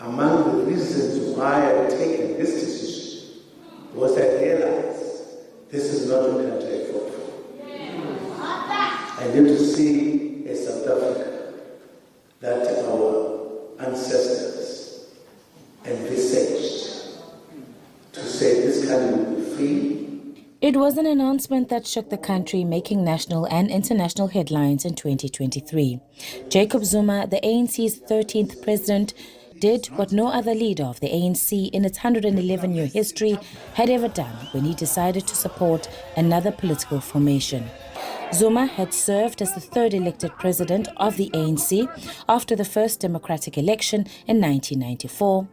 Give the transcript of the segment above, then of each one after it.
among the reasons why I've taken this decision was I realized this is not a country I fought for. I need to see a South Africa that our ancestors envisaged to say this country will be free. It was an announcement that shook the country, making national and international headlines in 2023. Jacob Zuma, the ANC's 13th president, did what no other leader of the ANC in its 111-year history had ever done when he decided to support another political formation. Zuma had served as the third elected president of the ANC after the first democratic election in 1994.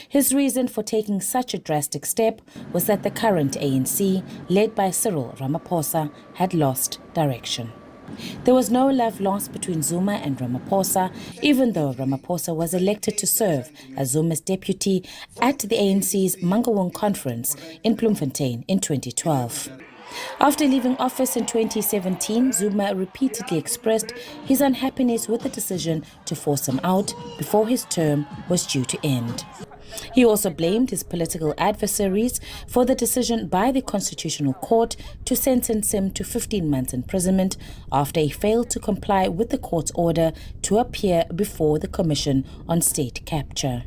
His reason for taking such a drastic step was that the current ANC, led by Cyril Ramaphosa, had lost direction. There was no love lost between Zuma and Ramaphosa, even though Ramaphosa was elected to serve as Zuma's deputy at the ANC's Mangaung conference in Bloemfontein in 2012. After leaving office in 2017, Zuma repeatedly expressed his unhappiness with the decision to force him out before his term was due to end. He also blamed his political adversaries for the decision by the Constitutional Court to sentence him to 15 months imprisonment after he failed to comply with the court's order to appear before the Commission on State Capture.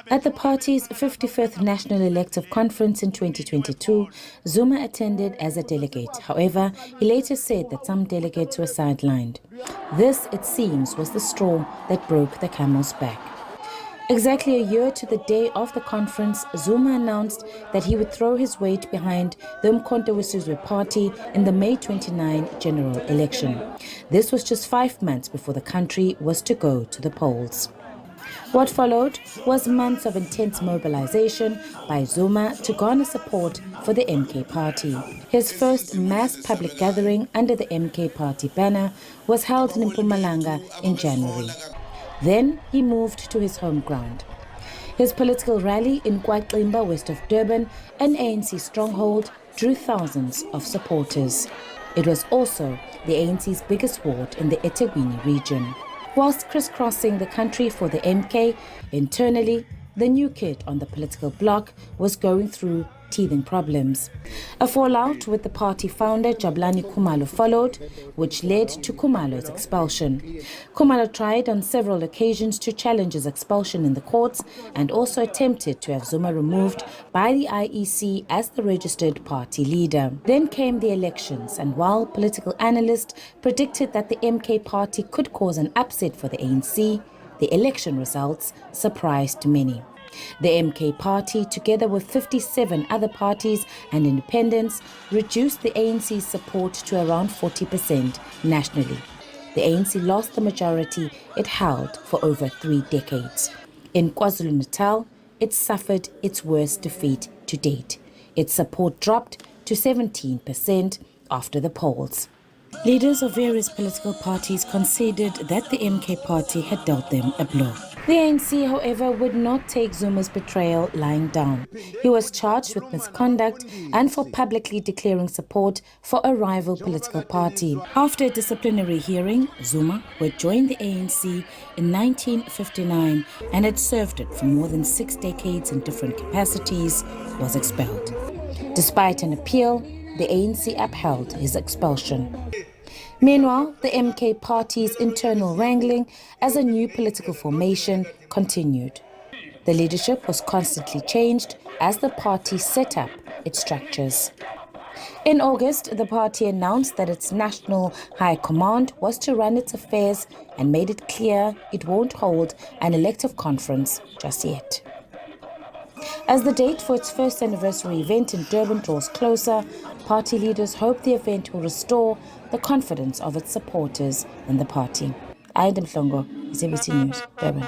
At the party's 55th National Elective Conference in 2022, Zuma attended as a delegate. However, he later said that some delegates were sidelined. This, it seems, was the straw that broke the camel's back. Exactly a year to the day of the conference, Zuma announced that he would throw his weight behind the uMkhonto weSizwe party in the May 29 general election. This was just 5 months before the country was to go to the polls. What followed was months of intense mobilization by Zuma to garner support for the MK party. His first mass public gathering under the MK party banner was held in Mpumalanga in January. Then he moved to his home ground. His political rally in KwaXimba, west of Durban, an ANC stronghold, drew thousands of supporters. It was also the ANC's biggest ward in the eThekwini region. Whilst crisscrossing the country for the MK, internally, the new kid on the political bloc was going through teething problems. A fallout with the party founder Jabulani Khumalo followed, which led to Khumalo's expulsion. Khumalo tried on several occasions to challenge his expulsion in the courts and also attempted to have Zuma removed by the IEC as the registered party leader. Then came the elections, and while political analysts predicted that the MK party could cause an upset for the ANC, the election results surprised many. The MK party, together with 57 other parties and independents, reduced the ANC's support to around 40% nationally. The ANC lost the majority it held for over 3 decades. In KwaZulu-Natal, it suffered its worst defeat to date. Its support dropped to 17% after the polls. Leaders of various political parties considered that the MK party had dealt them a blow. The ANC, however, would not take Zuma's betrayal lying down. He was charged with misconduct and for publicly declaring support for a rival political party. After a disciplinary hearing, Zuma, who had joined the ANC in 1959 and had served it for more than 6 decades in different capacities, was expelled. Despite an appeal, the ANC upheld his expulsion. Meanwhile, the MK party's internal wrangling as a new political formation continued. The leadership was constantly changed as the party set up its structures. In August, the party announced that its national high command was to run its affairs and made it clear it won't hold an elective conference just yet. As the date for its first anniversary event in Durban draws closer, party leaders hope the event will restore the confidence of its supporters in the party. I am uMkhonto, SABC News, Durban.